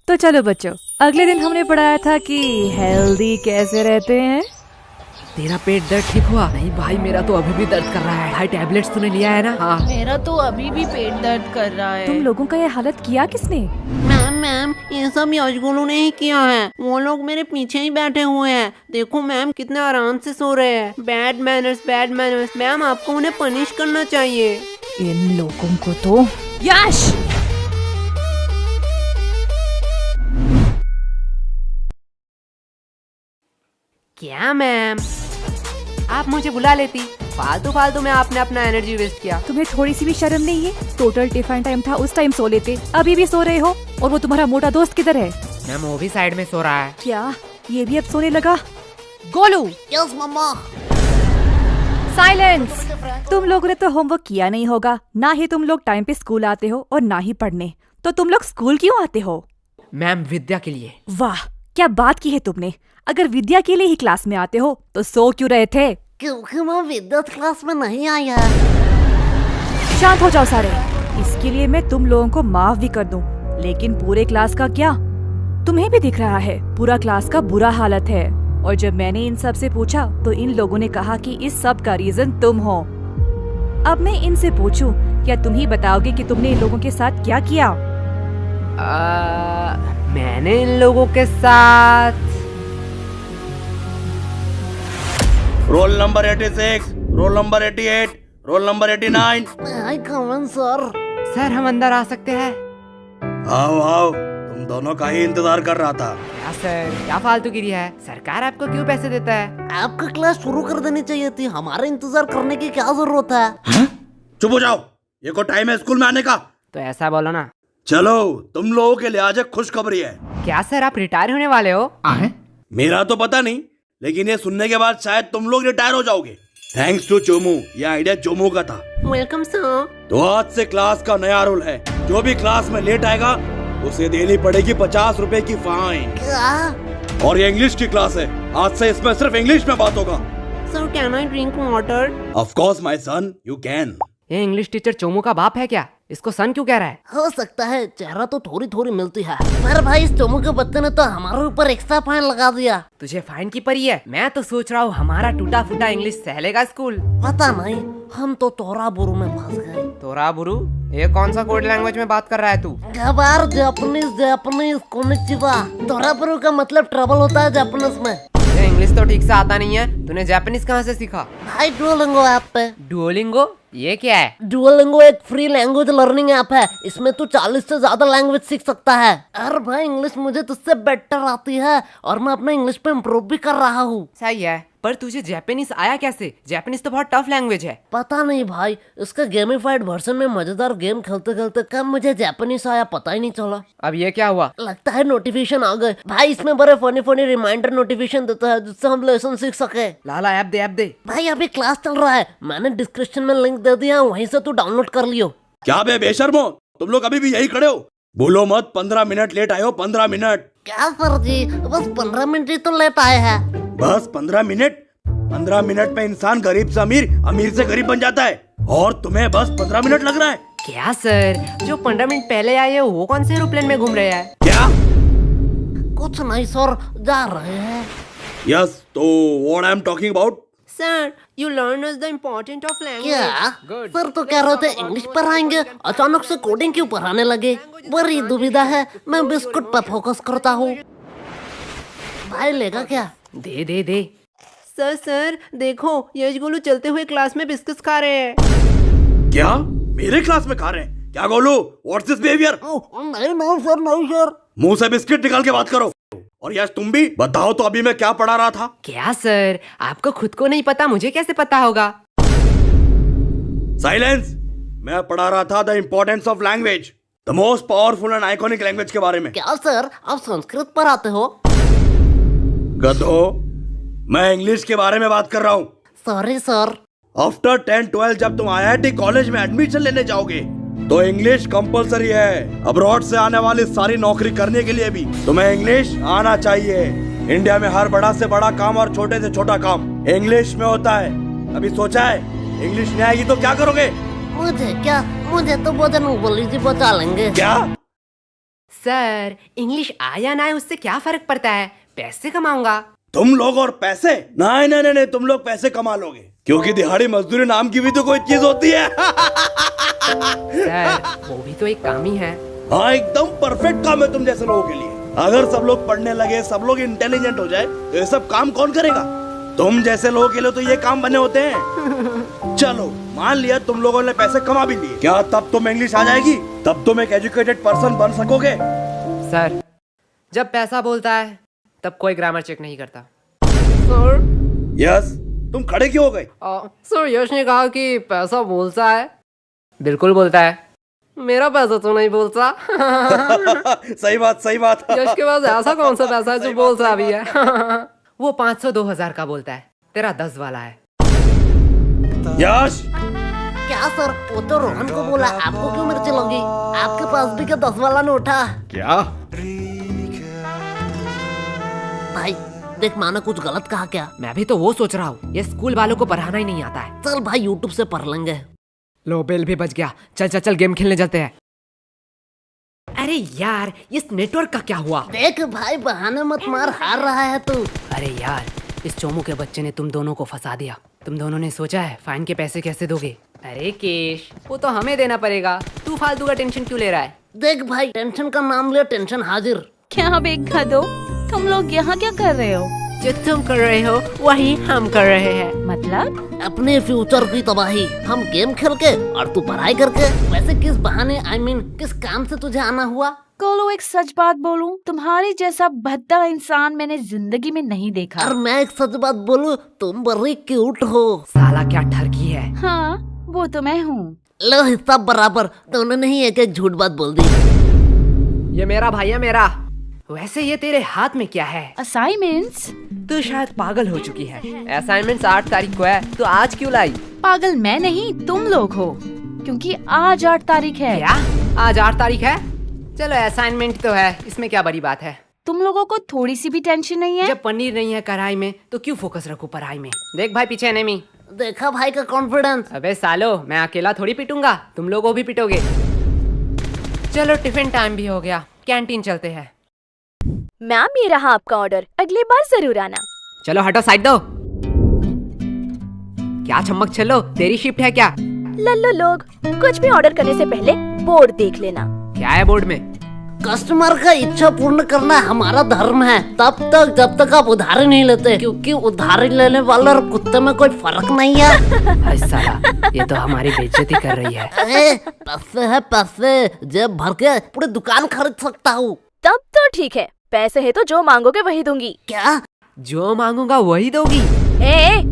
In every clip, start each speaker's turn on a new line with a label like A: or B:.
A: तो चलो बच्चों, अगले दिन हमने पढ़ाया था कि हेल्दी कैसे रहते हैं।
B: तेरा पेट दर्द ठीक हुआ? नहीं भाई, मेरा तो अभी भी दर्द कर रहा है। भाई टैबलेट्स तूने लिया है ना? हाँ।
C: मेरा तो अभी भी पेट दर्द कर रहा है।
A: तुम लोगों का ये हालत किया किसने?
D: मैम ये सब यशगुलू ने ही किया है। वो लोग मेरे पीछे ही बैठे हुए हैं। देखो मैम कितने आराम से सो रहे हैं। Bad manners. मैम आपको उन्हें पनिश करना चाहिए।
A: इन लोगों को तो। यश!
D: क्या मैम, आप मुझे बुला लेती। फालतू में आपने अपना एनर्जी वेस्ट किया।
A: तुम्हें थोड़ी सी भी शर्म नहीं है? टोटल टिफिन टाइम था, उस टाइम सो लेते। अभी भी सो रहे हो। और वो तुम्हारा मोटा दोस्त किधर है?
B: मैम वो भी साइड में सो रहा है।
A: क्या ये भी अब सोने लगा? गोलू!
D: यस मम्मा।
A: साइलेंस! तुम लोगों ने तो होमवर्क किया नहीं होगा। ना ही तुम लोग टाइम पे स्कूल आते हो और ना ही पढ़ने। तो तुम लोग स्कूल क्यों आते हो?
B: मैम विद्या के लिए।
A: वाह, क्या बात की है तुमने। अगर विद्या के लिए ही क्लास में आते हो तो सो क्यों रहे थे?
D: क्योंकि मैं विद्युत क्लास में नहीं आया।
A: शांत हो जाओ सारे। इसके लिए मैं तुम लोगों को माफ भी कर दूं, लेकिन पूरे क्लास का क्या? तुम्हें भी दिख रहा है पूरा क्लास का बुरा हालत है। और जब मैंने इन सब से पूछा तो इन लोगों ने कहा कि इस सब का रीजन तुम हो। अब मैं इनसे पूछूं, क्या तुम ही बताओगे कि तुमने इन लोगों के साथ क्या किया?
B: मैंने इन लोगों के साथ
E: roll number 86, roll number 88, roll number 89।
D: आई कमन सर।
B: सर हम अंदर आ सकते हैं?
E: आओ आओ, तुम दोनों का ही इंतजार कर रहा था।
B: क्या सर, क्या फालतूगिरी है? सरकार आपको क्यों पैसे देता है?
D: आपका क्लास शुरू कर देनी चाहिए थी। हमारा इंतजार करने की क्या जरूरत है?
E: चुप हो जाओ, ये को टाइम है स्कूल में आने का।
B: तो ऐसा बोलो ना।
E: चलो, तुम लोगों के लिए आज एक खुशखबरी है।
B: क्या सर, आप रिटायर होने वाले हो?
E: मेरा तो पता नहीं, लेकिन ये सुनने के बाद शायद तुम लोग रिटायर हो जाओगे। थैंक्स टू चोमू, ये आइडिया चोमू का था।
D: Welcome sir.
E: तो आज से क्लास का नया रूल है, जो भी क्लास में लेट आएगा उसे देनी पड़ेगी 50 रुपए की फाइन।
D: क्या?
E: और ये इंग्लिश की क्लास है, आज से इसमें सिर्फ इंग्लिश में बात होगा।
D: Sir can I drink water?
E: Of course my son, you can.
B: ये इंग्लिश टीचर चोमू का बाप है क्या? इसको सन क्यों कह रहा है?
D: हो सकता है, चेहरा तो थोड़ी मिलती है। पर भाई इस चोमू के बच्चे ने तो हमारे ऊपर एक्स्ट्रा फाइन लगा दिया।
B: तुझे फाइन की पड़ी है? मैं तो सोच रहा हूँ हमारा टूटा फूटा इंग्लिश सहलेगा स्कूल।
D: पता नहीं, हम तो तोरा बुरु में फंस गए।
B: तोरा बुरु? ये कौन सा कोड लैंग्वेज में बात कर रहा है तू?
D: गबार जापानीज कोनिचिवा। तोरा बुरु का मतलब ट्रबल होता है जापानीज में।
B: ये इंग्लिश तो ठीक से आता नहीं है, तूने जापानीज कहाँ से सीखा?
D: भाई डुओलिंगो ऐप पे।
B: डुओलिंगो? ये क्या है?
D: डुओलिंगो एक फ्री लैंग्वेज लर्निंग ऐप है। इसमें तू 40 से ज्यादा लैंग्वेज सीख सकता है। अरे भाई इंग्लिश मुझे तुझसे बेटर आती है और मैं अपना इंग्लिश पे इम्प्रूव भी कर रहा हूँ।
B: सही है, पर तुझे जापानीज आया कैसे? जापानीज तो बहुत टफ लैंग्वेज है।
D: पता नहीं भाई, इसका गेमिफाइड वर्जन में मजेदार गेम खेलते खेलते कब मुझे जापानीज आया पता ही नहीं चला।
B: अब ये क्या हुआ?
D: लगता है नोटिफिकेशन आ गए। भाई इसमें बड़े फनी रिमाइंडर नोटिफिकेशन देता है जिससे हम लेसन सीख सके।
B: लाला ऐप दे।
D: भाई अभी क्लास चल रहा है, मैंने डिस्क्रिप्शन में लिंक दे दिया, वहीं से तू डाउनलोड कर लियो।
E: क्या बे बेशर्मो, तुम लोग अभी भी यही खड़े हो? बोलो मत 15 मिनट लेट आए हो। 15 मिनट?
D: क्या सर जी, बस 15 मिनट ही तो लेट आए हैं।
E: बस 15 मिनट? 15 मिनट में इंसान गरीब से अमीर, अमीर से गरीब बन जाता है, और तुम्हें बस 15 मिनट लग रहा है?
B: क्या सर, जो 15 मिनट पहले आए हैं वो कौन से एरोप्लेन में घूम रहे हैं?
E: क्या?
D: कुछ नहीं सर, जा रहे हैं।
E: यस, तो what I am talking about?
D: Sir you learn us the important of language. क्या सर तो कह रहे थे इंग्लिश पढ़ाएंगे, अचानक से कोडिंग क्यों पढ़ाने लगे? बड़ी दुविधा है, मैं बिस्कुट पर फोकस करता हूँ। भाई लेगा क्या?
B: दे।
D: सर देखो, यशगुलू चलते हुए क्लास में बिस्किट्स खा रहे हैं।
E: क्या मेरे क्लास में खा रहे हैं? क्या गोलू, व्हाट्स दिस बिहेवियर?
D: नहीं सर।
E: मुंह से बिस्किट निकाल के बात करो। और यश तुम भी बताओ तो, अभी मैं क्या पढ़ा रहा था?
B: क्या सर, आपको खुद को नहीं पता, मुझे कैसे पता होगा?
E: साइलेंस! मैं पढ़ा रहा था the importance of language, the most powerful and iconic language के बारे में।
D: क्या सर, आप संस्कृत पढ़ाते हो?
E: गधो, मैं इंग्लिश के बारे में बात कर रहा हूँ।
D: Sorry sir.
E: आफ्टर 10-12 जब तुम IIT कॉलेज में एडमिशन लेने जाओगे तो इंग्लिश कंपलसरी है। अब्रॉड से आने वाली सारी नौकरी करने के लिए भी तुम्हें इंग्लिश आना चाहिए। इंडिया में हर बड़ा से बड़ा काम और छोटे से छोटा काम इंग्लिश में होता है। अभी सोचा है इंग्लिश नहीं आएगी तो क्या करोगे?
D: मुझे क्या, मुझे तो बोधन बोली जी बचा लेंगे।
E: क्या?
B: सर इंग्लिश आया ना है उससे क्या फर्क पड़ता है, पैसे कमाऊंगा।
E: तुम लोग और पैसे? नहीं नहीं नहीं, तुम लोग पैसे कमा लोगे, क्योंकि दिहाड़ी मजदूरी नाम की भी तो कोई चीज होती है।
B: सर वो भी तो एक काम ही है।
E: हाँ एकदम परफेक्ट काम है तुम जैसे लोगों के लिए। अगर सब लोग पढ़ने लगे, सब लोग इंटेलिजेंट हो जाए, तो ये सब काम कौन करेगा? तुम जैसे लोगों के लिए तो ये काम बने होते हैं। चलो मान लिया तुम लोगों ने पैसे कमा भी लिए, क्या तब तुम इंग्लिश आ जाएगी? तब तुम एक एजुकेटेड पर्सन बन सकोगे?
B: सर जब पैसा बोलता है तब कोई ग्रामर चेक नहीं करता।
D: सर
E: यस, तुम खड़े क्यों हो गए?
D: सर यश ने कहा कि पैसा बोलता है।
B: बिल्कुल बोलता है।
D: मेरा पैसा तो नहीं बोलता।
E: सही बात सही बात।
D: यश के पास ऐसा कौन सा पैसा है जो बोलता भी है?
B: वो 500-2000 का बोलता है, तेरा 10 वाला है।
E: यश
D: क्या सर, वो तो रोहन को बोला, आपको क्यों मिर्ची लगी? आपके पास भी क्या 10 वाला नोट है?
E: क्या?
D: भाई देख, माना कुछ गलत कहा क्या?
B: मैं भी तो वो सोच रहा हूँ, ये स्कूल वालों को पढ़ाना ही नहीं आता है।
D: चल भाई यूट्यूब से पढ़ लेंगे।
B: लो बेल भी बच गया। चल चल चल गेम खेलने चलते हैं। अरे यार इस नेटवर्क का क्या हुआ?
D: देख भाई बहाने मत मार, हार रहा है तू।
B: अरे यार इस चोमू के बच्चे ने तुम दोनों को फंसा दिया। तुम दोनों ने सोचा है फाइन के पैसे कैसे दोगे? अरे केश वो तो हमें देना पड़ेगा, तू फालतू का टेंशन क्यों ले रहा है?
D: देख भाई, टेंशन का नाम ले, टेंशन हाजिर।
C: क्या बेखा दो, तुम लोग यहाँ क्या कर रहे हो?
B: जो तुम कर रहे हो वही हम कर रहे हैं।
C: मतलब?
D: अपने फ्यूचर की तबाही, हम गेम खेल के और तू पढ़ाई करके। वैसे किस बहाने, I mean, किस काम से तुझे आना हुआ?
C: कोलो एक सच बात बोलूं, तुम्हारी जैसा भद्दा इंसान मैंने जिंदगी में नहीं देखा।
D: और मैं एक सच बात बोलूं, तुम बड़ी क्यूट हो।
B: साला क्या ठरकी है।
C: हाँ वो तो मैं हूँ।
D: लो हिस्सा बराबर, दोनों ने ही एक एक झूठ बात बोल दी।
B: ये मेरा भाई है मेरा। वैसे ये तेरे हाथ में क्या है?
C: असाइनमेंट्स?
B: तू शायद पागल हो चुकी है। असाइनमेंट्स 8 तारीख को है, तो आज क्यों लाई?
C: पागल मैं नहीं, तुम लोग हो, क्योंकि आज 8 तारीख है।
B: क्या आज 8 तारीख है? चलो असाइनमेंट तो है, इसमें क्या बड़ी बात है।
C: तुम लोगों को थोड़ी सी भी टेंशन नहीं है?
B: जब पनीर नहीं है कढ़ाई में तो क्यों फोकस रखूं पढ़ाई में। देख भाई पीछे एनिमी।
D: देखा भाई का कॉन्फिडेंस।
B: अबे सालो मैं अकेला थोड़ी पिटूंगा, तुम लोगों भी पिटोगे। चलो टिफिन टाइम भी हो गया, कैंटीन चलते हैं।
F: मैम ये रहा आपका ऑर्डर, अगली बार जरूर आना।
B: चलो हटो साइड दो। क्या चम्मक चलो, तेरी शिफ्ट है क्या?
F: लल्लो लोग, कुछ भी ऑर्डर करने से पहले बोर्ड देख लेना।
B: क्या है बोर्ड में?
D: कस्टमर का इच्छा पूर्ण करना हमारा धर्म है, तब तक जब तक आप उधारी नहीं लेते, क्योंकि उधारी लेने वाले और कुत्ते में कोई फर्क नहीं है।
B: अरे साला ये तो हमारी बेइज्जती कर रही है।
D: पैसे है पैसे, जेब भर के पूरी दुकान खरीद सकता हूँ।
F: तब तो ठीक है, पैसे है तो जो मांगोगे वही दूंगी।
D: क्या?
B: जो मांगूंगा वही दोगी?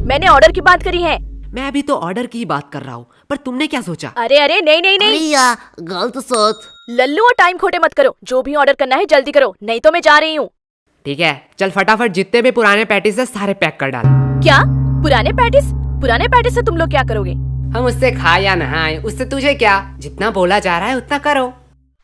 F: मैंने ऑर्डर की बात करी है।
B: मैं अभी तो ऑर्डर की बात कर रहा हूँ, पर तुमने क्या सोचा?
F: अरे अरे नहीं नहीं नहीं,
D: या गलत सोच।
F: लल्लू और टाइम खोटे मत करो, जो भी ऑर्डर करना है जल्दी करो, नहीं तो मैं जा रही हूँ।
B: ठीक है चल फटाफट जितने भी पुराने पैटीज है सारे पैक कर डाल।
F: क्या पुराने पैटिस? पुराने पैटिस से तुम लोग क्या करोगे?
B: हम उससे खाए या नहाए उससे तुझे क्या, जितना बोला जा रहा है उतना करो।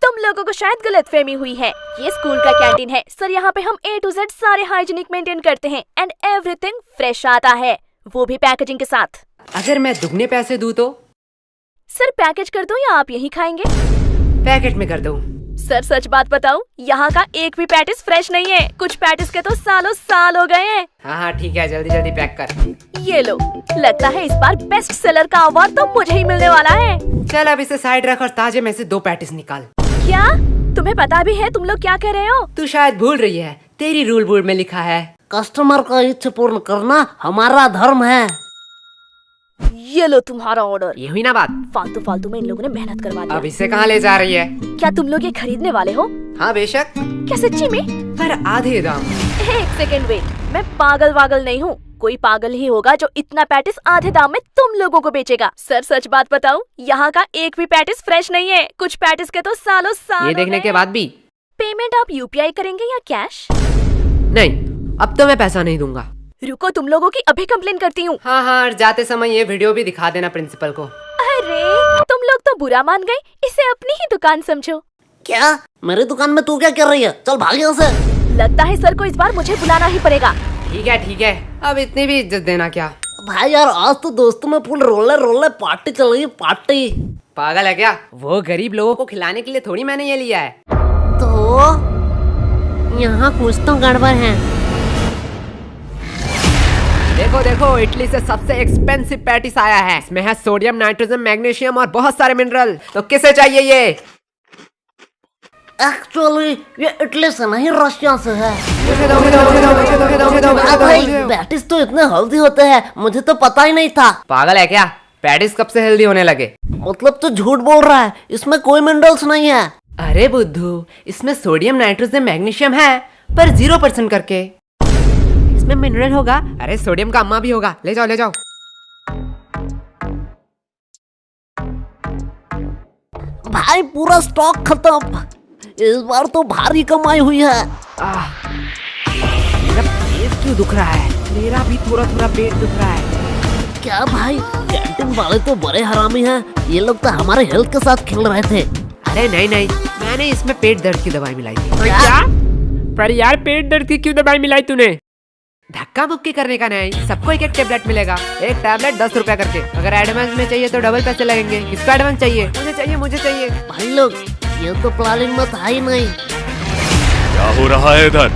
F: तुम लोगों को शायद गलतफहमी हुई है, ये स्कूल का कैंटीन है सर, यहाँ पे हम A to Z सारे हाइजीनिक मेंटेन करते हैं एंड एवरीथिंग फ्रेश आता है, वो भी पैकेजिंग के साथ।
B: अगर मैं दुगने पैसे दूं तो?
F: सर पैकेज कर दूं या आप यही खाएंगे?
B: पैकेट में कर दूं।
F: सर सच बात बताऊं, यहाँ का एक भी पैटिस फ्रेश नहीं है, कुछ पैटिस के तो सालों साल हो गए हैं।
B: हाँ ठीक है जल्दी जल्दी पैक कर।
F: ये लो, लगता है इस बार बेस्ट सेलर का अवार्ड तो मुझे ही मिलने वाला है।
B: चल अब इसे साइड रख और ताजे में से 2 पैटिस निकाल।
F: क्या तुम्हें पता भी है तुम लोग क्या कर रहे हो?
B: तू शायद भूल रही है, तेरी रूल बोर्ड में लिखा है
D: कस्टमर का इच्छा पूर्ण करना हमारा धर्म है।
F: ये लो तुम्हारा ऑर्डर।
B: ये हुई ना बात?
F: फालतू फालतू में इन लोगों ने मेहनत करवा
B: अब
F: दी।
B: इसे कहाँ ले जा रही है?
F: क्या तुम लोग ये खरीदने वाले हो?
B: हाँ बेशक।
F: क्या सच्ची में?
B: पर आधे दाम।
F: एक सेकेंड वेट, मैं पागल वागल नहीं हूँ, कोई पागल ही होगा जो इतना पैटिस आधे दाम में तुम लोगों को बेचेगा। सर सच बात बताऊं, यहाँ का एक भी पैटिस फ्रेश नहीं है, कुछ पैटिस के तो सालों साल।
B: ये देखने के बाद भी?
F: पेमेंट आप UPI करेंगे या कैश?
B: नहीं, अब तो मैं पैसा नहीं दूंगा।
F: रुको, तुम लोगों की अभी कंप्लेन करती हूँ।
B: हाँ हाँ और जाते समय ये वीडियो भी दिखा देना प्रिंसिपल को।
F: अरे तुम लोग तो बुरा मान गए, इसे अपनी ही दुकान समझो।
D: क्या मेरी दुकान में तू क्या कर रही है? चल भाग यहाँ से।
F: लगता है सर को इस बार मुझे बुलाना ही पड़ेगा।
B: ठीक है, अब इतनी भी इज्जत देना क्या?
D: भाई यार आज तो दोस्तों में फुल रोले पार्टी चल रही है, पार्टी।
B: पागल है क्या? वो गरीब लोगों को खिलाने के लिए थोड़ी मैंने ये लिया है।
D: तो यहाँ कुछ तो गड़बड़ है।
B: देखो देखो, इटली से सबसे एक्सपेंसिव पैटिस आया है। इसमें है सोडियम, नाइट्रोजन, मैग्नीशियम और बहुत सारे मिनरल। तो किसे चाहिए ये?
D: एक्चुअली ये इटली से नहीं, रशिया से है।
B: मुझे दो, मुझे दो, मुझे दो, मुझे दो, मुझे दो, मुझे दो, मुझे दो,
D: भाई
B: मुझे दो।
D: पैटिस तो इतने हेल्दी होते हैं, मुझे तो पता ही नहीं था।
B: पागल है क्या? पैटिस कब से हेल्दी होने लगे?
D: मतलब तो झूठ बोल रहा है, इसमें कोई मिनरल्स नहीं है।
B: अरे बुद्धू, इसमें सोडियम, नाइट्रोजन, मैग्नीशियम है, पर 0% करके। इसमें मिनरल होगा। अरे सोडियम का अम्मा भी होगा। ले जाओ ले जाओ।
D: भाई पूरा स्टॉक खत्म। इस बार तो भारी कमाई हुई है।
B: मेरा पेट क्यों दुख रहा है? मेरा भी थोड़ा थोड़ा पेट दुख रहा है।
D: क्या भाई, कैंटीन वाले तो बड़े हरामी हैं। ये लोग तो हमारे हेल्थ के साथ खेल रहे थे।
B: अरे नहीं नहीं, मैंने इसमें पेट दर्द की दवाई मिलाई थी।
D: क्या?
B: पर यार पेट दर्द की क्यों दवाई मिलाई तूने? धक्का मुक्की करने का नहीं, सबको एक एक टेबलेट मिलेगा। एक टेबलेट 10 रुपया करके। अगर एडवांस में चाहिए तो डबल पैसे लगेंगे। किसको एडवांस चाहिए? मुझे चाहिए, मुझे चाहिए।
D: भाई लोग, ये तो प्लानिंग में था ही नहीं।
G: क्या हो रहा है इधर?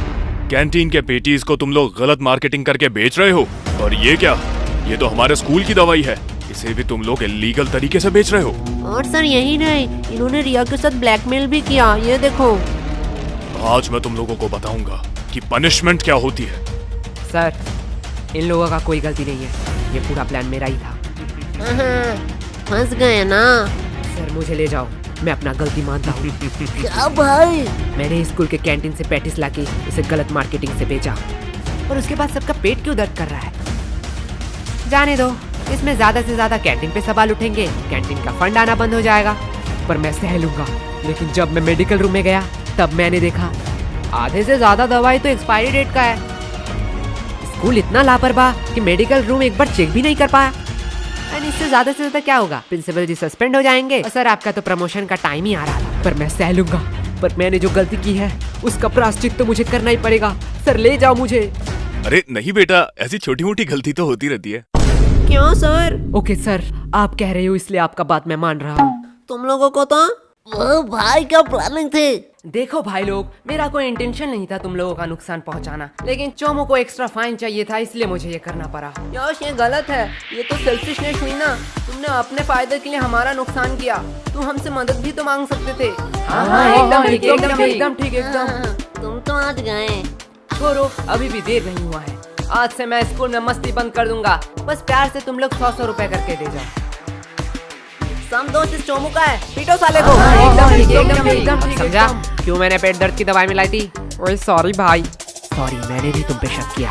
G: कैंटीन के पेटीज को तुम लोग गलत मार्केटिंग करके बेच रहे हो। और ये क्या? ये तो हमारे स्कूल की दवाई है। इसे भी तुम लोग इलीगल तरीके से बेच रहे हो।
B: और सर यही नहीं, इन्होंने रिया के साथ ब्लैकमेल भी किया। ये देखो।
G: आज मैं तुम लोगों को बताऊंगा कि पनिशमेंट क्या होती है।
B: सर, इन लोगों का कोई गलती नहीं है। ये पूरा प्लान मेरा ही था।
D: फंस गए ना।
B: सर मुझे ले जाओ, मैं अपना गलती मानता हूँ।
D: क्या भाई?
B: मैंने स्कूल के कैंटीन से पैटिस लाके इसे गलत मार्केटिंग से बेचा, और उसके बाद सबका पेट क्यों दर्द कर रहा है? जाने दो, इसमें ज्यादा से ज्यादा कैंटीन पे सवाल उठेंगे, कैंटीन का फंड आना बंद हो जाएगा, पर मैं सह लूंगा। लेकिन जब मैं मेडिकल रूम में गया तब मैंने देखा आधे से ज्यादा दवाई तो एक्सपायरी डेट का है। स्कूल इतना लापरवाह कि मेडिकल रूम एक बार चेक भी नहीं कर पाया। एंड इससे ज्यादा से ज्यादा क्या होगा? प्रिंसिपल जी सस्पेंड हो जाएंगे। और सर आपका तो प्रमोशन का टाइम ही आ रहा था, पर मैं सह लूंगा। पर मैंने जो गलती की है उसका प्रायश्चित तो मुझे करना ही पड़ेगा। सर ले जाओ मुझे।
G: अरे नहीं बेटा, ऐसी छोटी मोटी गलती तो होती रहती है।
B: क्यों सर? ओके सर, आप कह रहे हो इसलिए आपका बात मैं मान रहा हूँ।
D: तुम लोगों को तो वो भाई क्या प्लानिंग थी?
B: देखो भाई लोग, मेरा कोई इंटेंशन नहीं था तुम लोगों का नुकसान पहुंचाना, लेकिन चोमो को एक्स्ट्रा फाइन चाहिए था, इसलिए मुझे ये करना पड़ा। यश ये गलत है, ये तो सेल्फिशनेस हुई ना। तुमने अपने फायदे के लिए हमारा नुकसान किया। तुम हमसे मदद भी तो मांग सकते थे। हाँ, एकदम ठीक, एकदम ठीक, एकदम ठीक, एकदम।
D: तुम तो आज गए।
B: छोड़ो, अभी भी देर नहीं हुआ है। आज से मैं स्कूल में मस्ती बंद कर दूंगा। बस प्यार से तुम लोग 100 रुपए करके दे जाओ।
D: समझो इस चोमू का है, पीटो साले को।
B: एकदम ठीक, एकदम ठीक, एकदम ठीक। समझा क्यों मैंने पेट दर्द की दवाई मिलाई थी? ओए सॉरी भाई। सॉरी, मैंने भी तुम पे शक किया।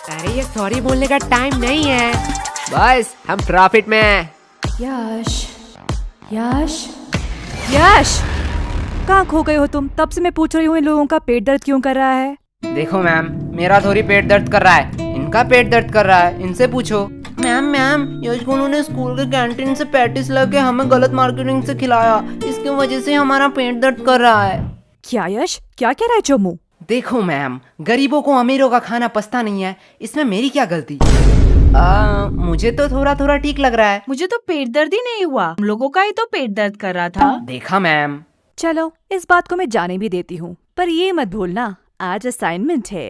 B: अरे ये सॉरी बोलने का टाइम नहीं है, बस हम प्रॉफिट में हैं।
A: यश, यश, यश, कहाँ खो गए हो तुम? तब से मैं पूछ रही हूँ इन लोगों का पेट दर्द क्यों कर रहा है?
B: देखो मैम, मेरा थोड़ी पेट दर्द कर रहा है, इनका पेट दर्द कर रहा है, इनसे पूछो। मैम यश गुनू ने स्कूल के कैंटीन से पैटिस लाके हमें गलत मार्केटिंग से खिलाया, इसकी वजह से हमारा पेट दर्द कर रहा है।
A: क्या यश, क्या कह रहा है चोमू?
B: देखो मैम, गरीबों को अमीरों का खाना पछता नहीं है, इसमें मेरी क्या गलती? मुझे तो थोड़ा थोड़ा ठीक लग रहा है।
C: मुझे तो पेट दर्द ही नहीं हुआ, हम लोगों का ही तो पेट दर्द कर रहा था।
B: देखा मैम।
A: चलो, इस बात को मैं जाने भी देती हूँ, पर ये मत भूलना आज असाइनमेंट है।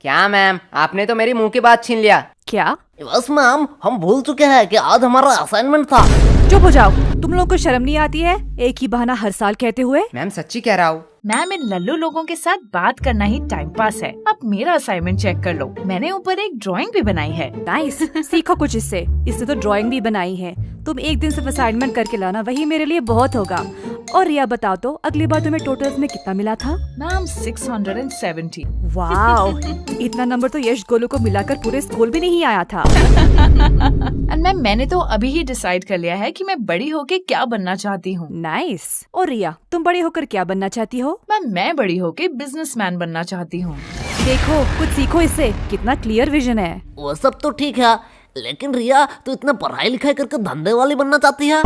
B: क्या मैम, आपने तो मेरी मुंह की बात छीन लिया।
A: क्या?
D: बस मैम, हम भूल चुके हैं कि आज हमारा असाइनमेंट था।
A: चुप हो जाओ, तुम लोगों को शर्म नहीं आती है एक ही बहाना हर साल कहते हुए?
B: मैम सच्ची कह रहा हूँ।
C: मैम, इन लल्लू लोगों के साथ बात करना ही टाइम पास है। अब मेरा असाइनमेंट चेक कर लो, मैंने ऊपर एक ड्राइंग भी बनाई है।
A: नाइस, सीखो कुछ इससे। इससे तो ड्राइंग भी बनाई है। तुम एक दिन सिर्फ असाइनमेंट करके लाना, वही मेरे लिए बहुत होगा। और रिया बताओ तो, अगली बार तुम्हें टोटल्स में कितना मिला था?
C: मैम 670।
A: वाओ, इतना नंबर तो यश गोलू को मिलाकर पूरे स्कूल भी नहीं आया था।
C: एंड मैम, मैंने तो अभी ही डिसाइड कर लिया है कि मैं बड़ी होके क्या बनना चाहती हूँ।
A: नाइस। और रिया, तुम बड़े होकर क्या बनना चाहती हो?
C: मैम, मैं बड़ी होके बिजनेसमैन बनना चाहती हूँ।
A: देखो, कुछ सीखो इससे, कितना क्लियर विजन है।
D: वो सब तो ठीक है, लेकिन रिया तू इतना पढ़ाई लिखाई करके धंधे वाली बनना चाहती है?